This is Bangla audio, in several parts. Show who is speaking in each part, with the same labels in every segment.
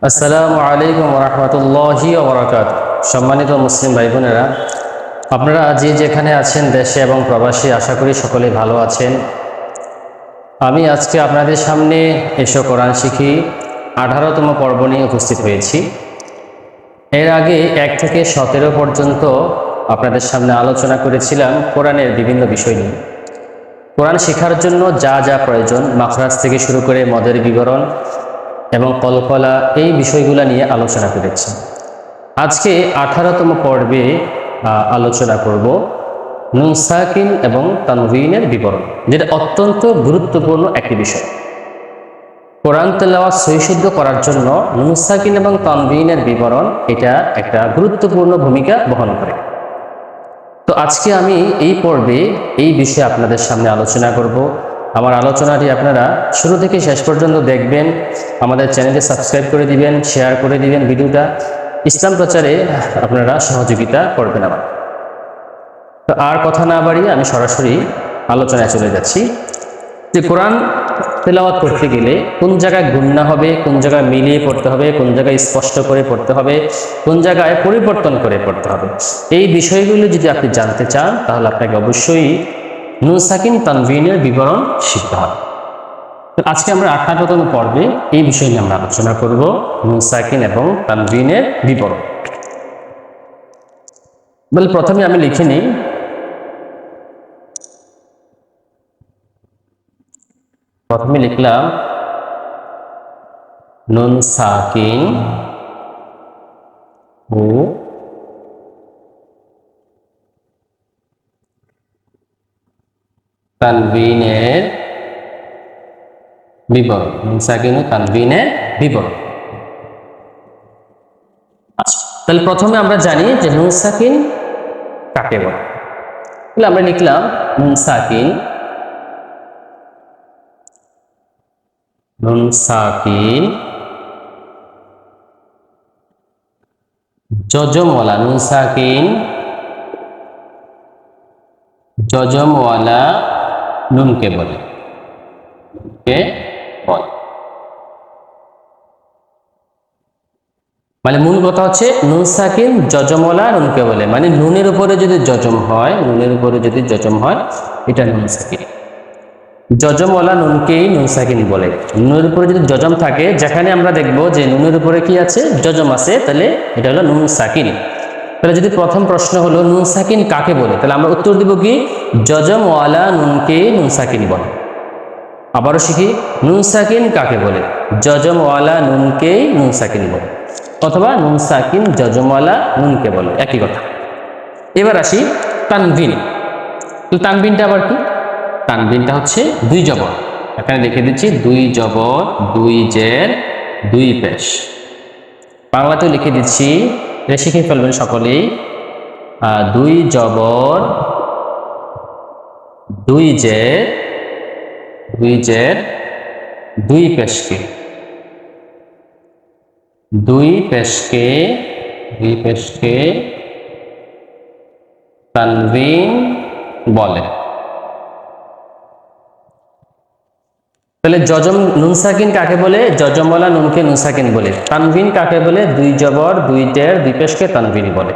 Speaker 1: আসসালামু আলাইকুম রহমতুল্লাহি ওবরাকাতুহু। সম্মানিত মুসলিম ভাই বোনেরা, আপনারা যে যেখানে আছেন দেশে এবং প্রবাসী, আশা করি সকলে ভালো আছেন। আমি আজকে আপনাদের সামনে এসো কোরআন শিখি 18তম পর্ব নিয়ে উপস্থিত হয়েছি। এর আগে 1 থেকে 17 পর্যন্ত আপনাদের সামনে আলোচনা করেছিলাম কোরআনের বিভিন্ন বিষয় নিয়ে। কোরআন শেখার জন্য যা যা প্রয়োজন, মাখরাজ থেকে শুরু করে মদের বিবরণ এবং কলকলা, এই বিষয়গুলো নিয়ে আলোচনা করেছি। আজকে 18তম পর্বে আলোচনা করব নুন সাকিন এবং তানভিনের বিবরণ, যেটা অত্যন্ত গুরুত্বপূর্ণ একটি বিষয়। কোরআন তেলাওয়াত সহিশুদ্ধ করার জন্য নুন সাকিন এবং তানভিনের বিবরণ এটা একটা গুরুত্বপূর্ণ ভূমিকা বহন করে। তো আজকে আমি এই পর্বে এই বিষয়ে আপনাদের সামনে আলোচনা করব। আমার আলোচনাটি আপনারা শুরু থেকে শেষ পর্যন্ত দেখবেন। আমাদের চ্যানেলটি সাবস্ক্রাইব করে দিবেন, শেয়ার করে দিবেন ভিডিওটা। ইসলাম প্রচারে আপনারা সহযোগিতা করবেন আমার। তো আর কথা না বাড়িয়ে আমি সরাসরি আলোচনায় চলে যাচ্ছি যে কোরআন তেলাওয়াত করতে গেলে কোন জায়গায় গুণনা হবে, কোন জায়গায় মিলিয়ে পড়তে হবে, কোন জায়গায় স্পষ্ট করে পড়তে হবে, কোন জায়গায় পরিবর্তন করে পড়তে হবে, এই বিষয়গুলো যদি আপনি জানতে চান তাহলে আপনাকে অবশ্যই নুন সাকিন তানভিনের বিবরণ শিখতে হবে। আজকে আমরা 18তম পর্বে এই বিষয় নিয়ে আমরা আলোচনা করব, নুন সাকিন এবং তানভিনের বিবরণ। বলে প্রথমে আমি লিখে নিই, প্রথমে লিখলাম নুন সাকিন ও তানভিনের বিবরণ। নুন সাকিন ও তানভিনের বিবরণ। আচ্ছা, তাহলে প্রথমে আমরা জানি যে নুন সাকিন কাকে বলে। তাহলে আমরা লিখলাম নুন সাকিন, নুন সাকিন জজমওয়ালা, নুন সাকিন জজমওয়ালা নুনকে বলে, মানে মূল কথা হচ্ছে নুন সাকিন জজমওয়ালা নুনকে বলে, মানে নুনের উপরে যদি জজম হয়, নুনের উপরে যদি জজম হয় এটা নুন সাকিন। জজমওয়ালা নুনকেই নুন সাকিন বলে। নুনের উপরে যদি জজম থাকে, যেখানে আমরা দেখব যে নুনের উপরে কি আছে, জজম আছে, তাহলে এটা হলো নুন সাকিন। তাহলে যদি প্রথম প্রশ্ন হলো নুন সাকিন কাকে বলে, তাহলে আমরা উত্তর দিব কি, জজমওয়ালা নুনকে নুন সাকিন বলে। আবারও শিখি, নুন সাকিন কাকে বলে, জজমওয়ালা নুনকেই নুন সাকিন বলে, অথবা নুন সাকিন জজমওয়ালা নুনকে বলে, একই কথা। এবার আসি তানভিন। তানভিনটা আবার কি? তানভিনটা হচ্ছে 2 জবর। এখানে লিখে দিচ্ছি 2 জবর 2 জের 2 পেশ। বাংলাতেও লিখে দিচ্ছি, এটা শিখে ফেলবেন সকলেই। 2 জবর 2 জের 2 জের 2 পেশকে, 2 পেশকে 2 পেশকে তানভিন বলে। তাহলে জজম নুন সাকিন কাকে বলে, জজমওয়ালা নুনকে নুন সাকিন বলে। তানভিন কাকে বলে, 2 জবর 2 জের 2 পেশকে তানভিন বলে।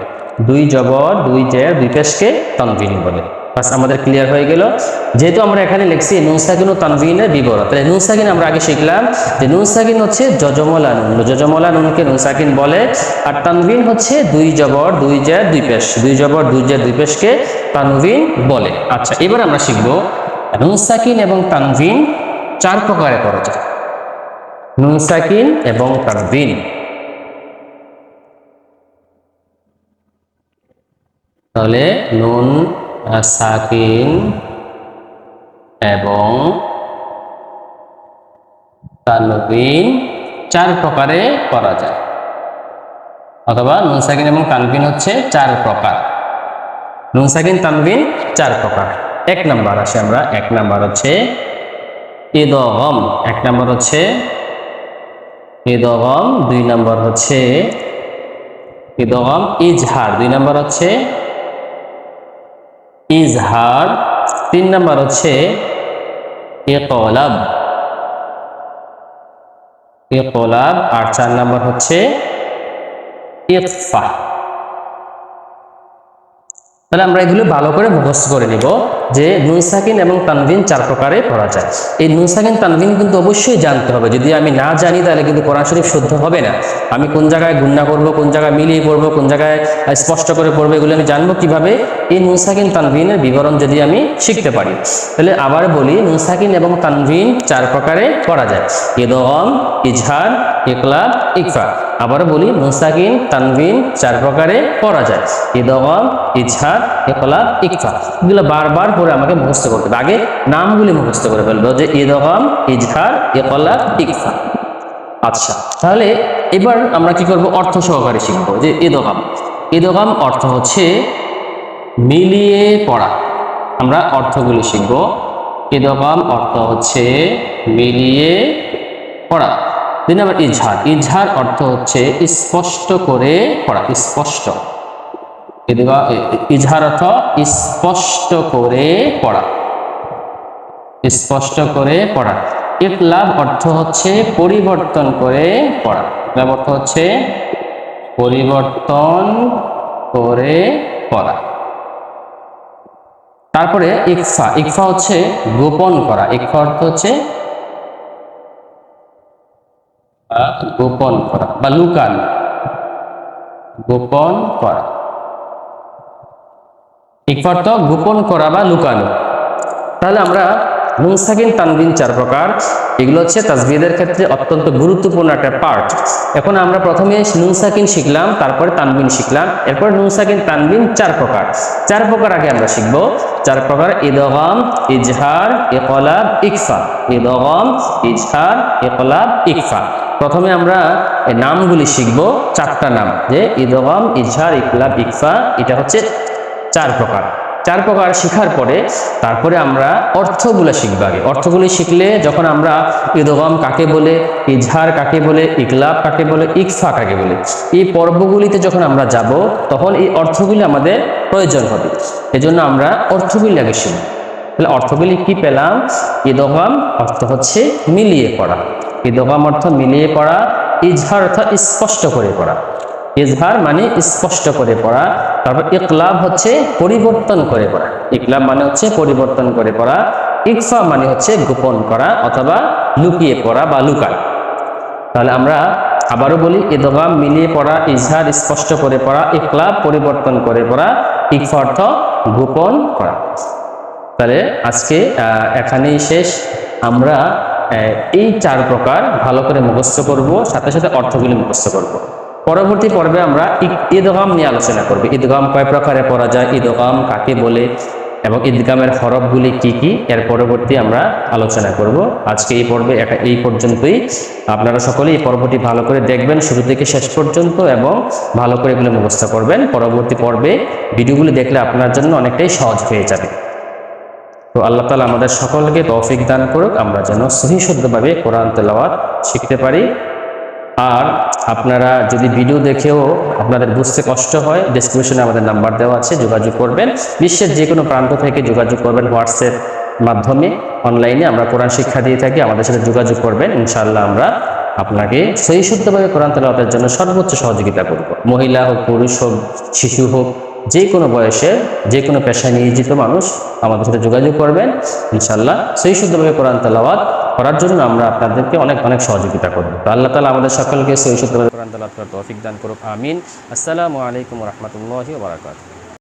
Speaker 1: 2 জবর 2 জের 2 পেশকে তানভিন বলে। বাস আমাদের ক্লিয়ার হয়ে গেল। যেহেতু আমরা এখানে লিখছি নুন সাকিন ও তানভিনের বিবরণ, তাহলে নুন সাকিন আমরা আগে শিখলাম যে নুন সাকিন হচ্ছে জজমওয়ালা নুন, জজমওয়ালা নুনকে নুন সাকিন বলে। আর তানভিন হচ্ছে 2 জবর 2 জের 2 পেশ, 2 জবর 2 জের 2 পেশকে তানভিন বলে। আচ্ছা, এবার আমরা শিখব নুন সাকিন এবং তানভিন 4 প্রকারে করা যায়। নুন সাকিন এবং তানভিন, তাহলে নুন সাকিন এবং তানভিন 4 প্রকারে করা যায়, অথবা নুন সাকিন এবং তানভিন হচ্ছে 4 প্রকার। নুন সাকিন তানভিন 4 প্রকার। 1 নাম্বার আসে আমরা, 1 নাম্বার হচ্ছে ইদগম, 1 নাম্বার হচ্ছে ইদগম, 2 নাম্বার হচ্ছে ইদগম ইজহার, 2 নাম্বার হচ্ছে ইজহার, 3 নাম্বার হচ্ছে ইকলাব, ইকলাব, আর 4 নাম্বার হচ্ছে ইখফা। তাহলে আমরা এগুলো ভালো করে মুখস্থ করে নিব যে নুন সাকিন এবং তানবিন 4 প্রকারে পড়া যায়। এই নুন সাকিন তানবিন কিন্তু অবশ্যই জানতে হবে। যদি আমি না জানি তাহলে কিন্তু কোরআন শরীফ শুদ্ধ হবে না। আমি কোন জায়গায় গুণনা করব, কোন জায়গায় মিলিয়ে পড়বো, কোন জায়গায় স্পষ্ট করে পড়বো, এগুলো আমি জানবো কিভাবে? এই নুন সাকিন তানবিনের বিবরণ যদি আমি শিখতে পারি। তাহলে আবার বলি, নুন সাকিন এবং তানবিন 4 প্রকারে পড়া যায়: ইদগাম, ইজহার, ইকলাব, ইখফা। আবার বলি, নুন সাকিন তানবিন 4 প্রকারে পড়া যায়: ইদগাম, ইজহার, ইকলাব, ইখফা। এগুলো বারবার পরে আমাকে মুখস্থ করতে হবে। আগে নামগুলি মুখস্থ করে ফেলবো যে ইদগাম, ইজহার, ইকলাব, ইখফা। আচ্ছা, তাহলে এবার আমরা কি করব? অর্থ সহকারে শিখবো যে ইদগাম। ইদগাম অর্থ হচ্ছে মিলিয়ে পড়া। আমরা অর্থগুলি শিখব। ইদগাম অর্থ হচ্ছে মিলিয়ে পড়া। 2 নম্বর ইজহার। ইজহার অর্থ হচ্ছে স্পষ্ট করে পড়া, স্পষ্ট। ইজহার অর্থ স্পষ্ট করে পড়া, স্পষ্ট করে পড়া। ইকলাব অর্থ হচ্ছে পরিবর্তন করে পড়া। ইকলাব অর্থ হচ্ছে পরিবর্তন করে পড়া। তারপরে ইখফা। ইখফা হচ্ছে গোপন করা। ইখফা অর্থ হচ্ছে গোপন করা বা লুকানো, গোপন করা। ইখফা অর্থ গোপন করা বা লুকানো। তাহলে আমরা নুন সাকিন তানবিন 4 প্রকার, এগুলো হচ্ছে তাজবিদের ক্ষেত্রে অত্যন্ত গুরুত্বপূর্ণ একটা পার্ট। এখন আমরা প্রথমে নুন সাকিন শিখলাম, তারপরে তানবিন শিখলাম, এরপর নুন সাকিন তানবিন 4 প্রকার। 4 প্রকার আগে আমরা শিখবো। 4 প্রকার: ইদগাম, ইজহার, ইকলাব, ইখফা। ইদগাম, ইজহার, ইকলাব, ইখফা। প্রথমে আমরা এই নামগুলি শিখবো, 4টা নাম, যে ইদগাম, ইজহার, ইকলাব, ইখফা। এটা হচ্ছে 4 প্রকার। 4 প্রকার শিখার পরে তারপরে আমরা অর্থগুলো শিখব। আগে অর্থগুলি শিখলে যখন আমরা ইদগাম কাকে বলে, ইজহার কাকে বলে, ইকলাব কাকে বলে, ইখফা কাকে বলে, এই পর্বগুলিতে যখন আমরা যাব তখন এই অর্থগুলি আমাদের প্রয়োজন হবে। এজন্য আমরা অর্থগুলি আগে শিখব। তাহলে অর্থগুলি কি পেলাম? ইদগাম অর্থ হচ্ছে মিলিয়ে পড়া। ইদগাম অর্থ মিলিয়ে পড়া। ইজহার অর্থ স্পষ্ট করে পড়া। ইজহার মানে স্পষ্ট করে পড়া। তারপর ইকলাব হচ্ছে পরিবর্তন করে পড়া। ইকলাব মানে হচ্ছে পরিবর্তন করে পড়া। ইখফা মানে হচ্ছে গোপন করা অথবা লুকিয়ে পড়া বা লুকানো। তাহলে আমরা আবারও বলি, ইদগাম মিলিয়ে পড়া, ইজহার স্পষ্ট করে পড়া, ইকলাব পরিবর্তন করে পড়া, ইখফা অর্থ গোপন করা। তাহলে আজকে এখানেই শেষ। আমরা এই 4 প্রকার ভালো করে মুখস্থ করব, সাথে সাথে অর্থগুলি মুখস্থ করব। পরবর্তী পর্বে আমরা ইদগাম নিয়ে আলোচনা করব। ইদগাম কয় প্রকারে পড়া যায়, ইদগাম কাকে বলে এবং ইদগামের হরফগুলি কি কি, এর পরবর্তী আমরা আলোচনা করব। আজকে এই পর্বে এই পর্যন্তই। আপনারা সকলেই এই পর্বটি ভালো করে দেখবেন শুরু থেকে শেষ পর্যন্ত এবং ভালো করে এগুলো মুখস্থ করবেন। পরবর্তী পর্বে ভিডিওগুলি দেখলে আপনার জন্য অনেকটাই সহজ হয়ে যাবে। তো আল্লাহ তাআলা আমাদের সকলকে তৌফিক দান করুক, আমরা যেন সহিহ শুদ্ধভাবে কোরআন তেলাওয়াত শিখতে পারি। আর আপনারা যদি ভিডিও দেখেও আপনাদের বুঝতে কষ্ট হয়, ডেসক্রিপশনে আমাদের নাম্বার দেওয়া আছে, যোগাযোগ করবেন। বিশ্বের যে কোনো প্রান্ত থেকে যোগাযোগ করবেন, হোয়াটসঅ্যাপ মাধ্যমে অনলাইনে আমরা কোরআন শিক্ষা দিয়ে থাকি। আমাদের সাথে যোগাযোগ করবেন, ইনশাআল্লাহ আমরা আপনাকে সহিহ শুদ্ধভাবে কোরআন তেলাওয়াতের জন্য সর্বোচ্চ সহযোগিতা করব। মহিলা হোক, পুরুষ হোক, শিশু হোক, যে কোনো বয়সে যে কোনো পেশায় নিয়োজিত মানুষ আমাদের সাথে যোগাযোগ করবেন। ইনশাআল্লাহ সহিহ শুদ্ধভাবে কোরআন তেলাওয়াত করার জন্য আমরা আপনাদেরকে অনেক অনেক সহযোগিতা করব। তো আল্লাহ তাআলা আমাদের সকলকে সহিহ শুদ্ধভাবে কোরআন তেলাওয়াত করার তৌফিক দান করুক। আমিন। আসসালামু আলাইকুম ওয়া রাহমাতুল্লাহি ওয়া বারাকাতুহু।